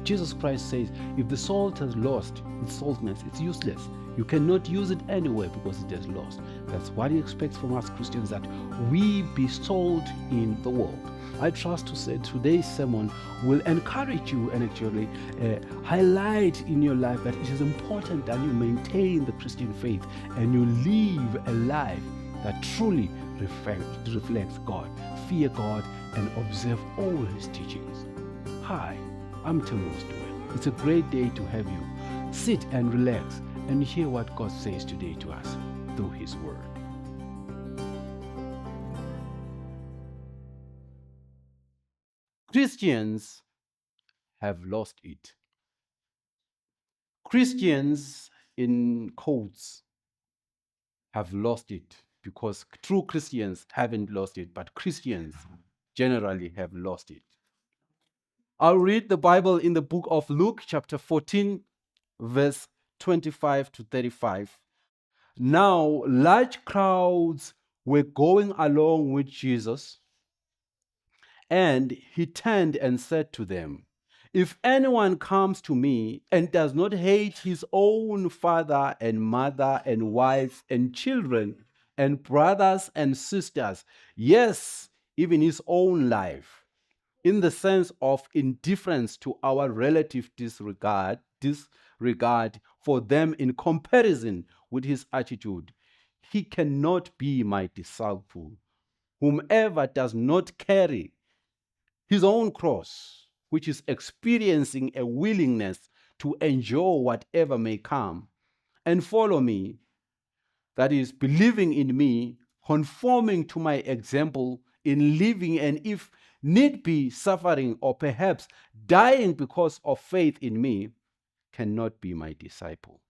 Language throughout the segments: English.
Jesus Christ says, if the salt has lost its saltness, it's useless. You cannot use it anywhere because it has lost. That's what he expects from us Christians, that we be salt in the world. I trust to say today's sermon will encourage you and actually highlight in your life that it is important that you maintain the Christian faith and you live a life that truly reflects God, fear God, and observe all his teachings. Hi, I'm Temos Dwell. It's a great day to have you. Sit and relax and hear what God says today to us through his word. Christians have lost it. Christians, in quotes, have lost it because true Christians haven't lost it, but Christians generally have lost it. I'll read the Bible in the book of Luke, chapter 14, verse 25 to 35. Now, large crowds were going along with Jesus, and he turned and said to them, if anyone comes to me and does not hate his own father and mother and wife and children and brothers and sisters, yes, even his own life, in the sense of indifference to our relative disregard for them in comparison with his attitude, he cannot be my disciple. Whomever does not carry his own cross, which is experiencing a willingness to endure whatever may come, and follow me, that is, believing in me, conforming to my example in living, and if need be, suffering or perhaps dying because of faith in me, cannot be my disciple.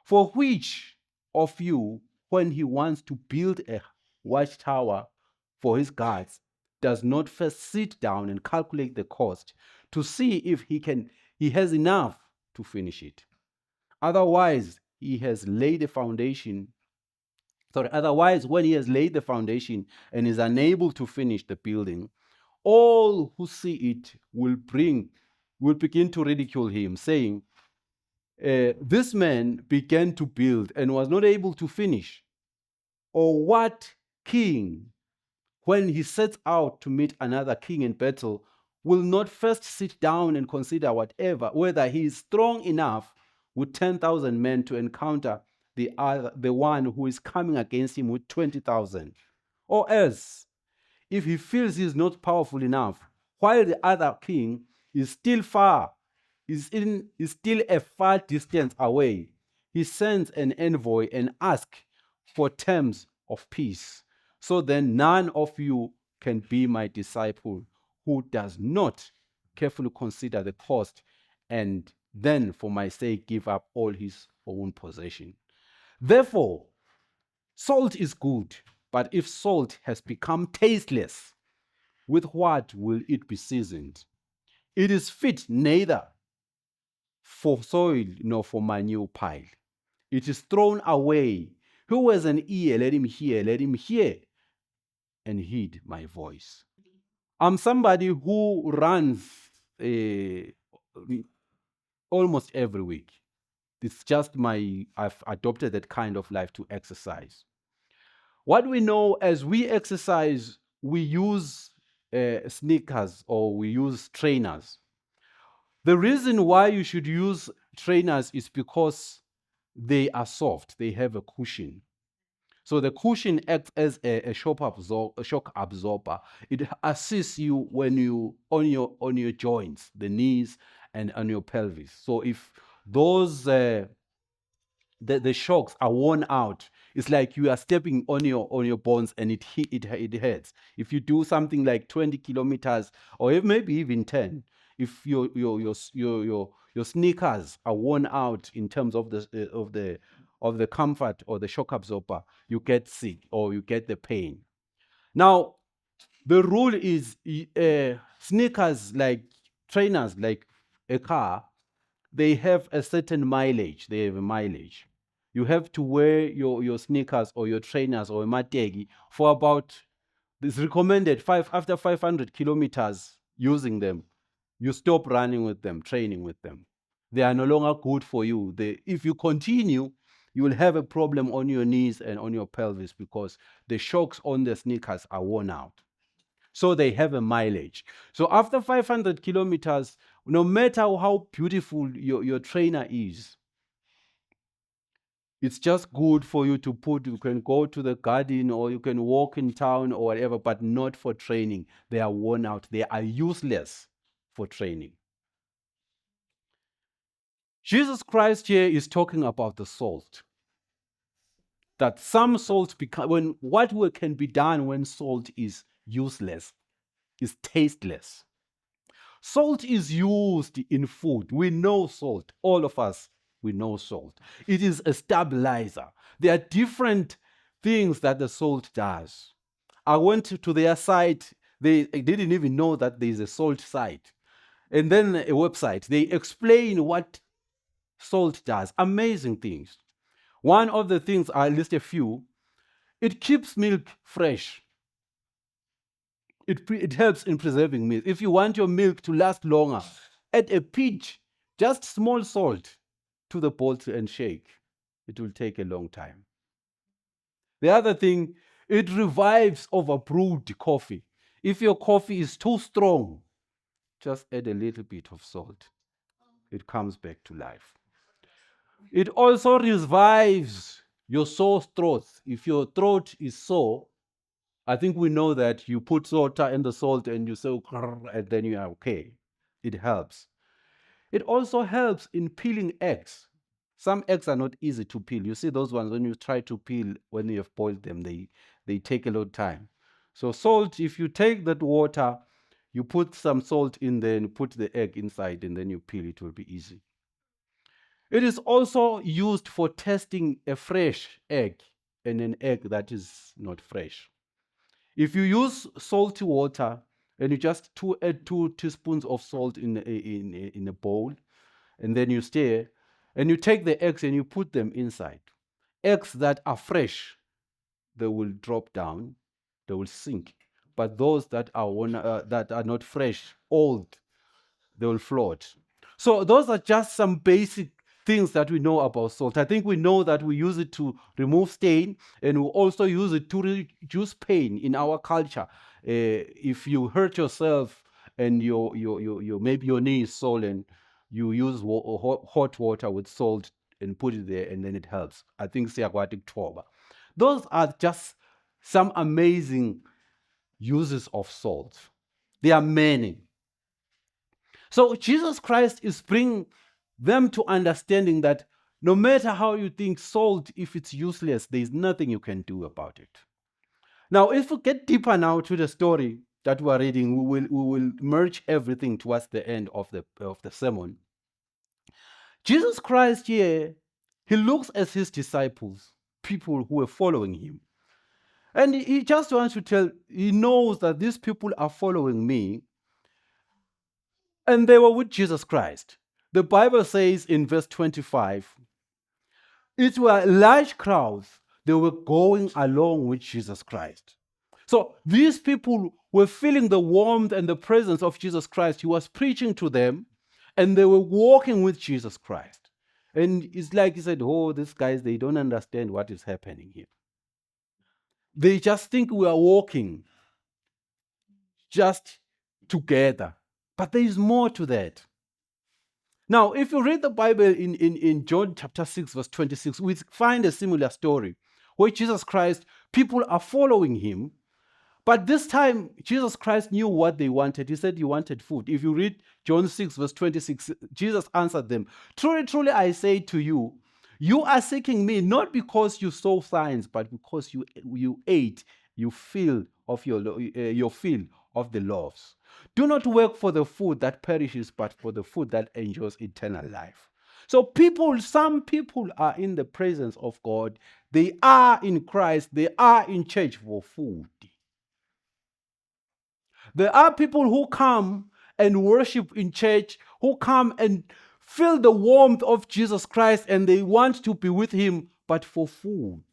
For which of you, when he wants to build a watchtower for his guards, does not first sit down and calculate the cost to see if he has enough to finish it? Otherwise, when he has laid the foundation and is unable to finish the building, all who see it will begin to ridicule him, saying, this man began to build and was not able to finish. Or what king, when he sets out to meet another king in battle, will not first sit down and consider whether he is strong enough with 10,000 men to encounter the one who is coming against him with 20,000? Or else, if he feels he is not powerful enough, while the other king is still a far distance away, he sends an envoy and asks for terms of peace. So then none of you can be my disciple who does not carefully consider the cost and then for my sake give up all his own possession. Therefore, salt is good, but if salt has become tasteless, with what will it be seasoned? It is fit neither for soil nor for manure pile. It is thrown away. Who has an ear, let him hear and heed my voice. I'm somebody who runs almost every week. It's just I've adopted that kind of life to exercise. What we know, as we exercise, we use sneakers or we use trainers. The reason why you should use trainers is because they are soft. They have a cushion. So the cushion acts as a shock absorber. It assists you when you on your joints, the knees and on your pelvis. So if those the shocks are worn out, it's like you are stepping on your bones and it hurts. If you do something like 20 kilometers or maybe even 10, if your sneakers are worn out in terms of the comfort or the shock absorber, you get sick or you get the pain. Now, the rule is sneakers, like trainers, like a car, they have a certain mileage. They have a mileage. You have to wear your sneakers or your trainers or a mategi for about, it's recommended, after 500 kilometers using them, You stop running with them, training with them. They are no longer good for you. If you continue, you will have a problem on your knees and on your pelvis because the shocks on the sneakers are worn out. So they have a mileage. So after 500 kilometers, no matter how beautiful your trainer is, it's just good for you to put, you can go to the garden or you can walk in town or whatever, but not for training. They are worn out. They are useless for training. Jesus Christ here is talking about the salt. That some salt become, what can be done when salt is useless, is tasteless. Salt is used in food. We know salt. All of us, we know salt. It is a stabilizer. There are different things that the salt does. I went to their site. They didn't even know that there is a salt site. And then a website. They explain what salt does. Amazing things. One of the things, I list a few, it keeps milk fresh. It helps in preserving milk. If you want your milk to last longer, add a pinch, just small salt to the poultry and shake. It will take a long time. The other thing, it revives overbrewed coffee. If your coffee is too strong, just add a little bit of salt. It comes back to life. It also revives your sore throats. If your throat is sore, I think we know that you put water in the salt and you say, and then you are okay. It helps. It also helps in peeling eggs. Some eggs are not easy to peel. You see those ones when you try to peel, when you have boiled them, they take a lot of time. So salt, if you take that water, you put some salt in there and put the egg inside and then you peel, it will be easy. It is also used for testing a fresh egg and an egg that is not fresh. If you use salty water and you just add 2 teaspoons of salt in a bowl, and then you stir, and you take the eggs and you put them inside. Eggs that are fresh, they will drop down, they will sink. But those that are not fresh, old, they will float. So those are just some basic things that we know about salt. I think we know that we use it to remove stain, and we also use it to reduce pain in our culture. If you hurt yourself and your maybe your knee is swollen, you use hot water with salt and put it there, and then it helps. I think aquatic toba. Those are just some amazing uses of salt. There are many. So Jesus Christ is bringing them to understanding that no matter how you think salt, if it's useless, there's nothing you can do about it. Now, if we get deeper now to the story that we are reading, we will merge everything towards the end of the sermon. Jesus Christ here, he looks at his disciples, people who are following him. And he just wants to he knows that these people are following me. And they were with Jesus Christ. The Bible says in verse 25, it were large crowds. They were going along with Jesus Christ. So these people were feeling the warmth and the presence of Jesus Christ. He was preaching to them, and they were walking with Jesus Christ. And it's like he said, oh, these guys, they don't understand what is happening here. They just think we are walking just together. But there is more to that. Now, if you read the Bible in John chapter 6, verse 26, we find a similar story where Jesus Christ, people are following him. But this time, Jesus Christ knew what they wanted. He said he wanted food. If you read John 6, verse 26, Jesus answered them, truly, truly, I say to you, you are seeking me not because you saw signs, but because you ate, you feel of your fill of the loaves. Do not work for the food that perishes, but for the food that enjoys eternal life. So some people are in the presence of God. They are in Christ. They are in church for food. There are people who come and worship in church, who come and feel the warmth of Jesus Christ, and they want to be with him, but for food.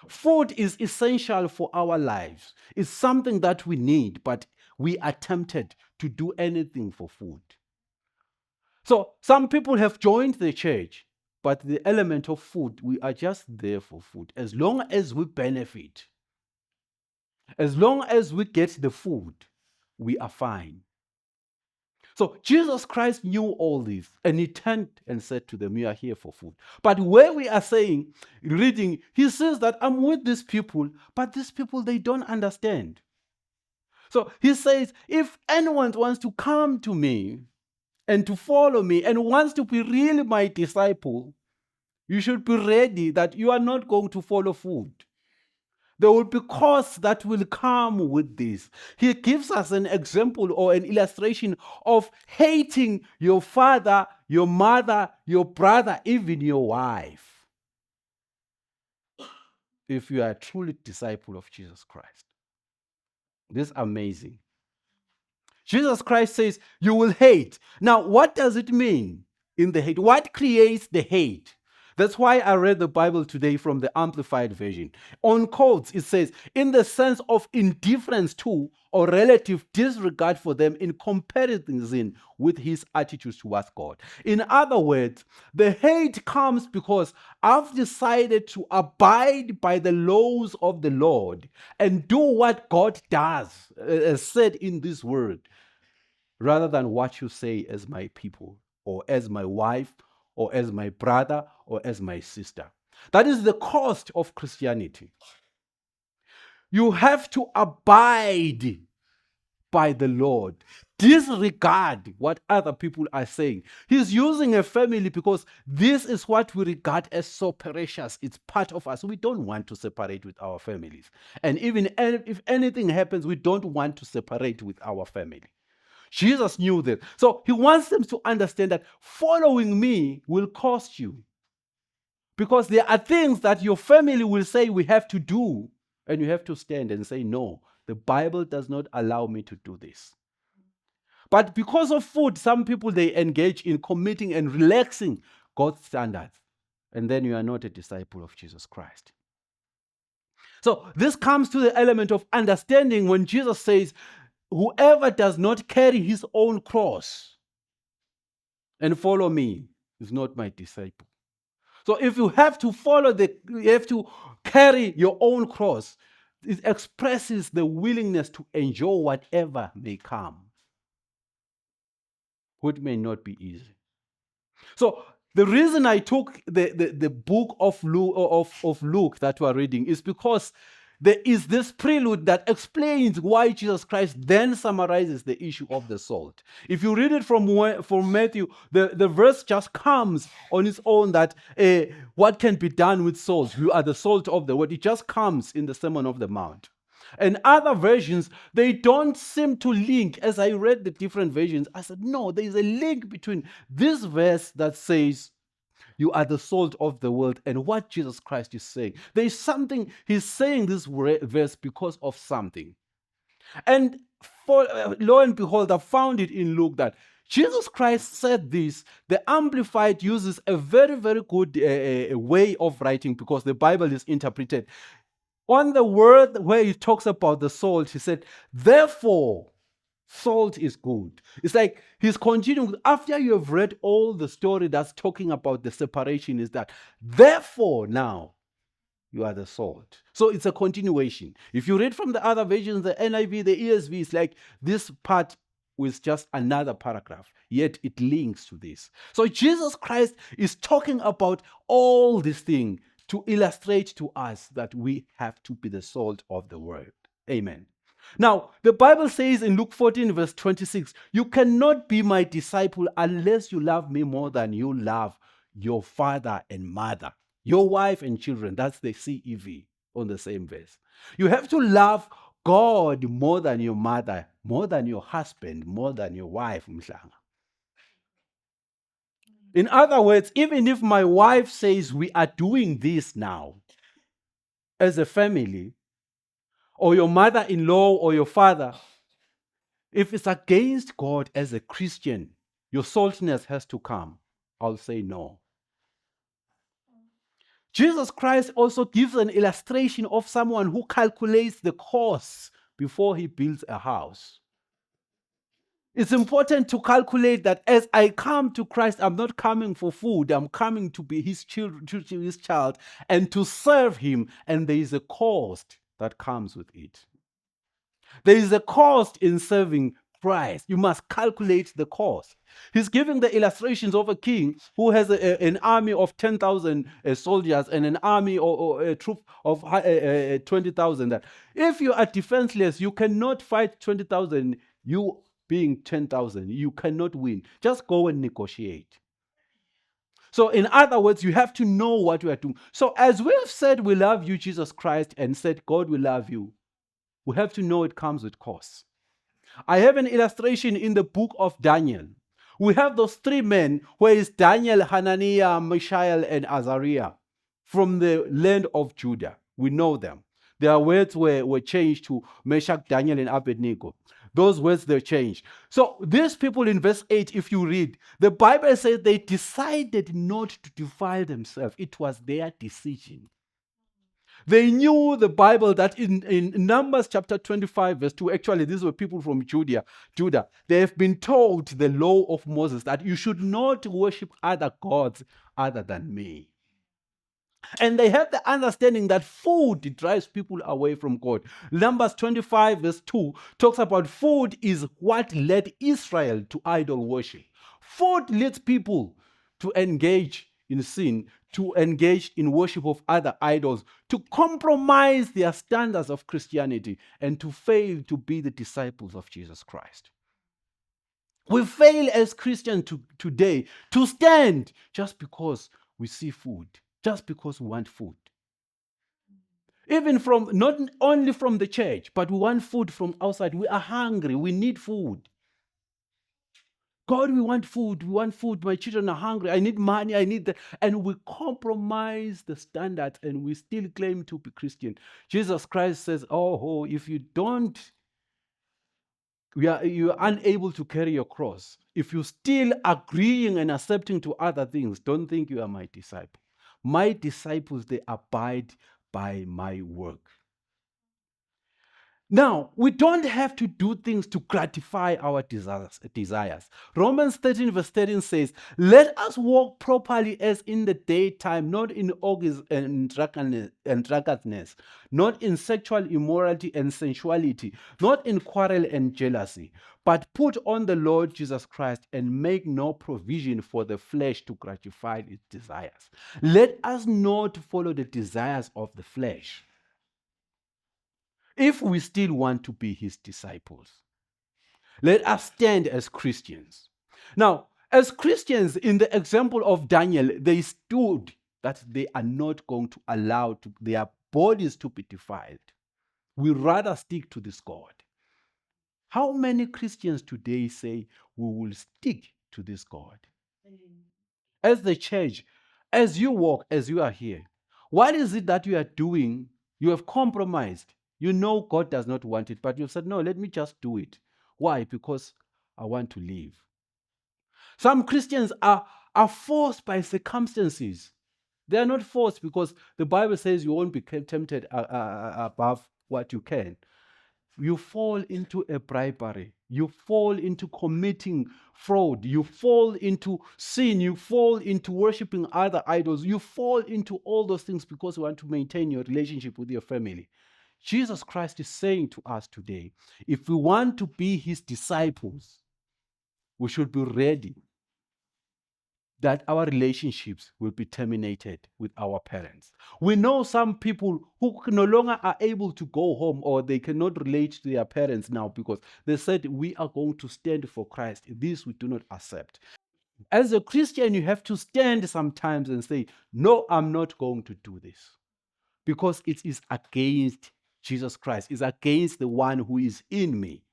Food is essential for our lives. It's something that we need, but we are tempted to do anything for food. So some people have joined the church, but the element of food, we are just there for food. As long as we benefit, as long as we get the food, we are fine. So Jesus Christ knew all this, and he turned and said to them, "You are here for food." But where we are saying, reading, he says that I'm with these people, but these people, they don't understand. So he says, if anyone wants to come to me and to follow me and wants to be really my disciple, you should be ready that you are not going to follow food. There will be costs that will come with this. He gives us an example or an illustration of hating your father, your mother, your brother, even your wife, if you are a truly disciple of Jesus Christ. This is amazing. Jesus Christ says, you will hate. Now, what does it mean in the hate? What creates the hate? That's why I read the Bible today from the Amplified Version. On quotes, it says, in the sense of indifference to or relative disregard for them in comparison with his attitudes towards God. In other words, the hate comes because I've decided to abide by the laws of the Lord and do what God does, as said in this word, rather than what you say as my people or as my wife or as my brother or as my sister. That is the cost of Christianity. You have to abide by the Lord. Disregard what other people are saying. He's using a family because this is what we regard as so precious. It's part of us. We don't want to separate with our families. And even if anything happens, we don't want to separate with our family. Jesus knew that. So he wants them to understand that following me will cost you. Because there are things that your family will say we have to do, and you have to stand and say, no, the Bible does not allow me to do this. But because of food, some people, they engage in committing and relaxing God's standards. And then you are not a disciple of Jesus Christ. So this comes to the element of understanding when Jesus says, whoever does not carry his own cross and follow me is not my disciple. So if you have to you have to carry your own cross, it expresses the willingness to endure whatever may come, which may not be easy. So the reason I took the book of Luke that we are reading is because there is this prelude that explains why Jesus Christ then summarizes the issue of the salt. If you read it from Matthew, the verse just comes on its own that what can be done with salt? You are the salt of the world. It just comes in the Sermon of the Mount. And other versions, they don't seem to link. As I read the different versions, I said, no, there is a link between this verse that says, you are the salt of the world, and what Jesus Christ is saying. There is something, he's saying this verse because of something. And lo and behold, I found it in Luke that Jesus Christ said this. The Amplified uses a very, very good way of writing because the Bible is interpreted. On the word where he talks about the salt, he said, therefore, salt is good. It's like he's continuing. After you have read all the story that's talking about the separation, is that, therefore, now you are the salt. So it's a continuation. If you read from the other versions, the NIV, the ESV, it's like this part was just another paragraph, yet it links to this. So Jesus Christ is talking about all these things to illustrate to us that we have to be the salt of the world. Amen. Now, the Bible says in Luke 14, verse 26, you cannot be my disciple unless you love me more than you love your father and mother, your wife and children. That's the CEV on the same verse. You have to love God more than your mother, more than your husband, more than your wife. In other words, even if my wife says we are doing this now as a family, or your mother-in-law or your father, if it's against God as a Christian, your saltiness has to come. I'll say no. Jesus Christ also gives an illustration of someone who calculates the costs before he builds a house. It's important to calculate that as I come to Christ, I'm not coming for food. I'm coming to be his child and to serve him. And there is a cost that comes with it. There is a cost in serving Christ. You must calculate the cost. He's giving the illustrations of a king who has an army of 10,000 soldiers and an army or a troop of 20,000. That if you are defenseless, you cannot fight 20,000. You being 10,000, you cannot win. Just go and negotiate. So, in other words, you have to know what you are doing. So, as we have said, we love you, Jesus Christ, and said, God will love you, we have to know it comes with costs. I have an illustration in the book of Daniel. We have those three men, where is Daniel, Hananiah, Mishael, and Azariah, from the land of Judah. We know them. Their words were changed to Meshach, Daniel, and Abednego. Those words, they're changed. So these people in verse 8, if you read, the Bible says they decided not to defile themselves. It was their decision. They knew the Bible that in Numbers chapter 25, verse 2, actually, these were people from Judah. They have been told the law of Moses that you should not worship other gods other than me. And they have the understanding that food drives people away from God. Numbers 25, verse 2 talks about food is what led Israel to idol worship. Food leads people to engage in sin, to engage in worship of other idols, to compromise their standards of Christianity, and to fail to be the disciples of Jesus Christ. We fail as Christians today to stand just because we see food, just because we want food. Even from, not only from the church, but we want food from outside. We are hungry. We need food. God, we want food. We want food. My children are hungry. I need money. I need that. And we compromise the standards and we still claim to be Christian. Jesus Christ says, oh, if you don't, you are unable to carry your cross. If you're still agreeing and accepting to other things, don't think you are my disciple. My disciples, they abide by my work. Now, we don't have to do things to gratify our desires. Romans 13 verse 13 says, let us walk properly as in the daytime, not in orgies and drunkenness, not in sexual immorality and sensuality, not in quarrel and jealousy, but put on the Lord Jesus Christ and make no provision for the flesh to gratify its desires. Let us not follow the desires of the flesh, if we still want to be his disciples. Let us stand as Christians. Now, as Christians, in the example of Daniel, they stood that they are not going to allow their bodies to be defiled. We rather stick to this God. How many Christians today say we will stick to this God? As the church, as you walk, as you are here, what is it that you are doing? You have compromised. You know God does not want it, but you've said, no, let me just do it. Why? Because I want to live. Some Christians are forced by circumstances. They are not forced because the Bible says you won't be tempted above what you can. You fall into a bribery. You fall into committing fraud. You fall into sin. You fall into worshiping other idols. You fall into all those things because you want to maintain your relationship with your family. Jesus Christ is saying to us today, if we want to be his disciples, we should be ready that our relationships will be terminated with our parents. We know some people who no longer are able to go home, or they cannot relate to their parents now because they said, we are going to stand for Christ. This we do not accept. As a Christian, you have to stand sometimes and say, no, I'm not going to do this, because it is against Jesus Christ. It's against the one who is in me.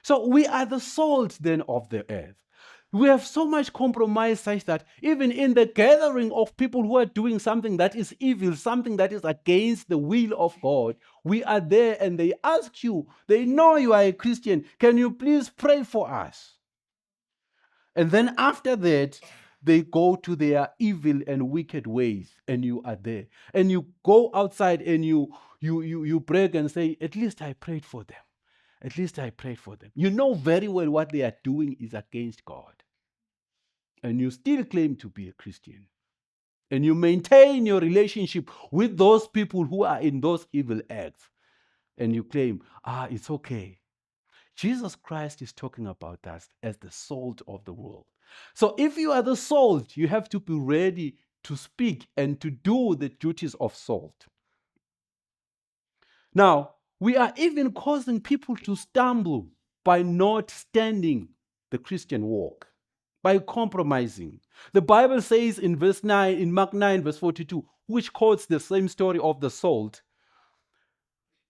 So we are the salt then of the earth. We have so much compromise such that even in the gathering of people who are doing something that is evil, something that is against the will of God, we are there and they ask you, they know you are a Christian, can you please pray for us? And then after that, they go to their evil and wicked ways, and you are there. And you go outside and you brag and say, at least I prayed for them. At least I prayed for them. You know very well what they are doing is against God. And you still claim to be a Christian. And you maintain your relationship with those people who are in those evil acts. And you claim, it's okay. Jesus Christ is talking about us as the salt of the world. So if you are the salt, you have to be ready to speak and to do the duties of salt. Now, we are even causing people to stumble by not standing the Christian walk, by compromising. The Bible says in verse 9, in Mark 9, verse 42, which quotes the same story of the salt.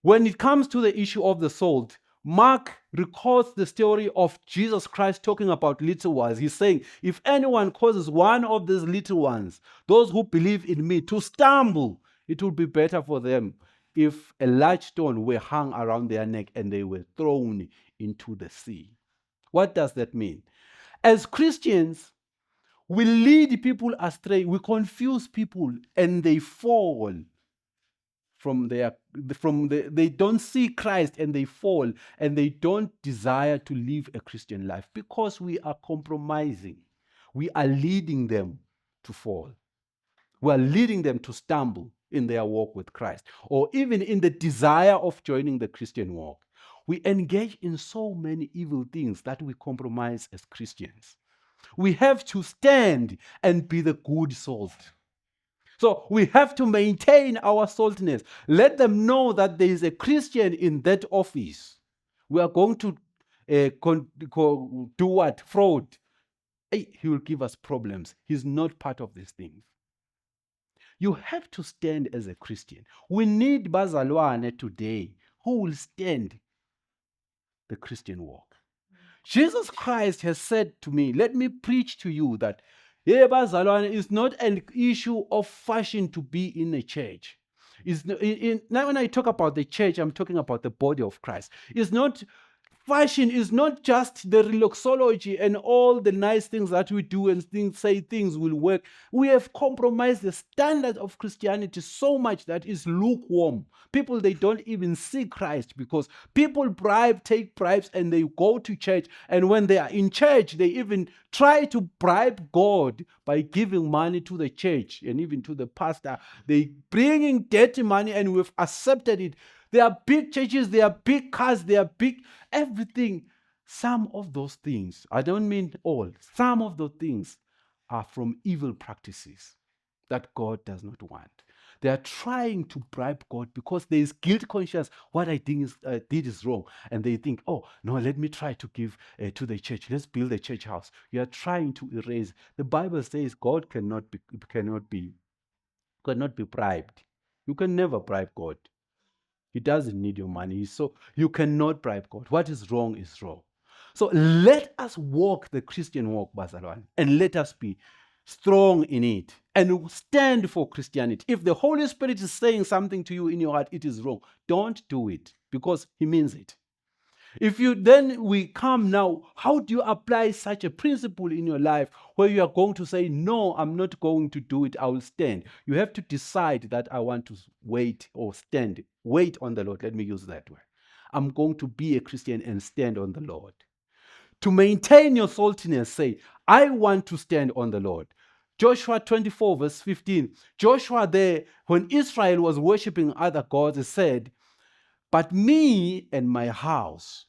When it comes to the issue of the salt, Mark records the story of Jesus Christ talking about little ones. He's saying, if anyone causes one of these little ones, those who believe in me, to stumble, it would be better for them if a large stone were hung around their neck and they were thrown into the sea. What does that mean? As Christians, we lead people astray, we confuse people, and they fall they don't see Christ, and they fall, and they don't desire to live a Christian life because we are compromising. We are leading them to fall. We are leading them to stumble in their walk with Christ, or even in the desire of joining the Christian walk. We engage in so many evil things that we compromise as Christians. We have to stand and be the good salt. So we have to maintain our saltiness. Let them know that there is a Christian in that office. We are going to do what? Fraud. Hey, he will give us problems. He's not part of these things. You have to stand as a Christian. We need Bazalwane today who will stand the Christian walk. Jesus Christ has said to me, let me preach to you that Bazalwane is not an issue of fashion to be in a church. Now when I talk about the church, I'm talking about the body of Christ. It's not fashion, is not just the relaxology and all the nice things that we do and say things will work. We have compromised the standard of Christianity so much that it's lukewarm. People, they don't even see Christ because people take bribes, and they go to church. And when they are in church, they even try to bribe God by giving money to the church and even to the pastor. They bringing dirty money, and we've accepted it. There are big churches, there are big cars, there are big everything. Some of those things, I don't mean all, some of those things are from evil practices that God does not want. They are trying to bribe God because there is guilt conscience. What I did is wrong. And they think, oh, no, let me try to give to the church. Let's build a church house. You are trying to erase. The Bible says God cannot be bribed. You can never bribe God. He doesn't need your money. So you cannot bribe God. What is wrong is wrong. So let us walk the Christian walk, Bazalwane, and let us be strong in it and stand for Christianity. If the Holy Spirit is saying something to you in your heart, it is wrong. Don't do it because He means it. We come now, how do you apply such a principle in your life where you are going to say, no, I'm not going to do it, I will stand. You have to decide that I want to wait or stand. Wait on the Lord. Let me use that word. I'm going to be a Christian and stand on the Lord. To maintain your saltiness, say, I want to stand on the Lord. Joshua 24 verse 15. Joshua there, when Israel was worshiping other gods, said, but me and my house,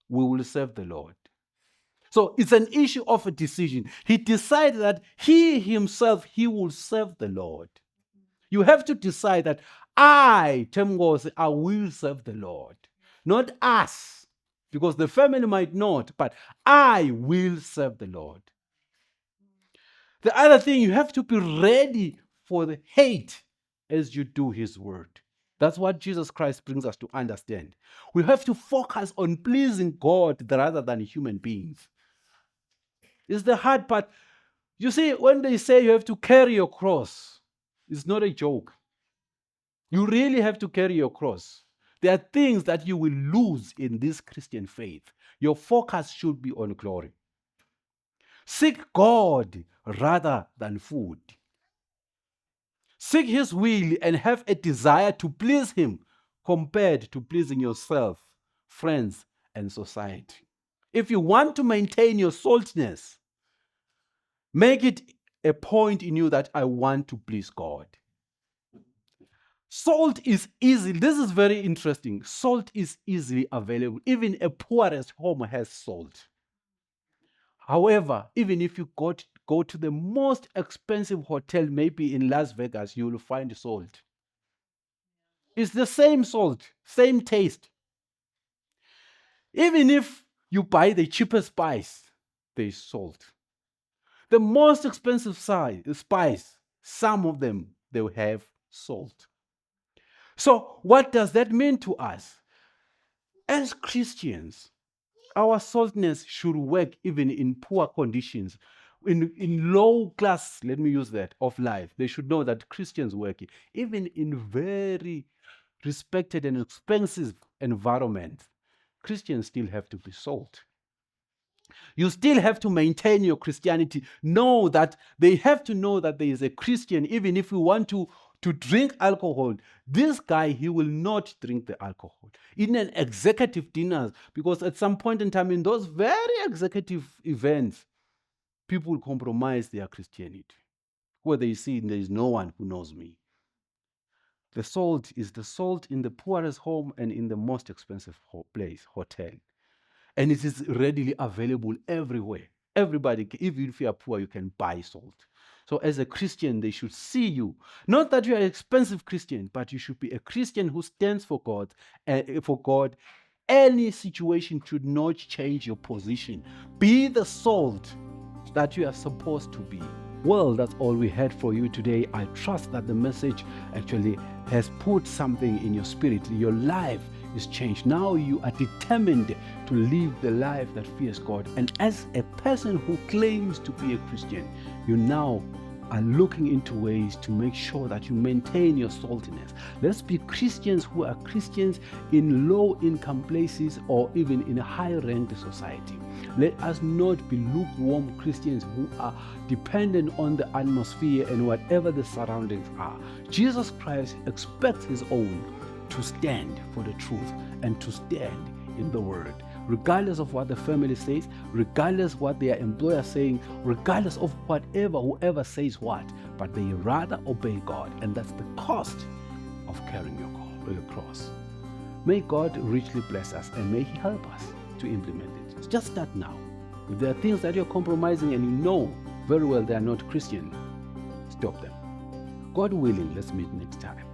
we will serve the Lord. So it's an issue of a decision. He decided that he himself, he will serve the Lord. You have to decide that I will serve the Lord. Not us, because the family might not, but I will serve the Lord. The other thing, you have to be ready for the hate as you do His word. That's what Jesus Christ brings us to understand. We have to focus on pleasing God rather than human beings. It's the hard part. You see, when they say you have to carry your cross, it's not a joke. You really have to carry your cross. There are things that you will lose in this Christian faith. Your focus should be on glory. Seek God rather than food. Seek His will and have a desire to please Him compared to pleasing yourself, friends, and society. If you want to maintain your saltiness, make it a point in you that I want to please God. Salt is easy. This is very interesting. Salt is easily available. Even a poorest home has salt. However, even if you go to the most expensive hotel, maybe in Las Vegas, you will find salt. It's the same salt, same taste. Even if you buy the cheapest spice, there is salt. The most expensive spice, some of them, they will have salt. So what does that mean to us? As Christians, our saltness should work even in poor conditions. In low class, let me use that, of life, they should know that Christians work even in very respected and expensive environment. Christians still have to be salt. You still have to maintain your Christianity. Know that they have to know that there is a Christian, even if you want to drink alcohol. This guy, he will not drink the alcohol. In an executive dinner, because at some point in time, in those very executive events, people compromise their Christianity. Where they see there is no one who knows me. The salt is the salt in the poorest home and in the most expensive place, hotel. And it is readily available everywhere. Everybody, even if you are poor, you can buy salt. So as a Christian, they should see you. Not that you are an expensive Christian, but you should be a Christian who stands for God. Any situation should not change your position. Be the salt that you are supposed to be. Well, that's all we had for you today. I trust that the message actually has put something in your spirit. Your life is changed. Now you are determined to live the life that fears God. And as a person who claims to be a Christian, you now are looking into ways to make sure that you maintain your saltiness. Let's be Christians who are Christians in low-income places or even in a high-ranked society. Let us not be lukewarm Christians who are dependent on the atmosphere and whatever the surroundings are. Jesus Christ expects his own to stand for the truth and to stand in the word, regardless of what the family says, regardless of what their employer is saying, regardless of whoever says what, but they rather obey God, and that's the cost of carrying your cross. May God richly bless us, and may he help us to implement it. Just start now. If there are things that you're compromising and you know very well they are not Christian, stop them. God willing, let's meet next time.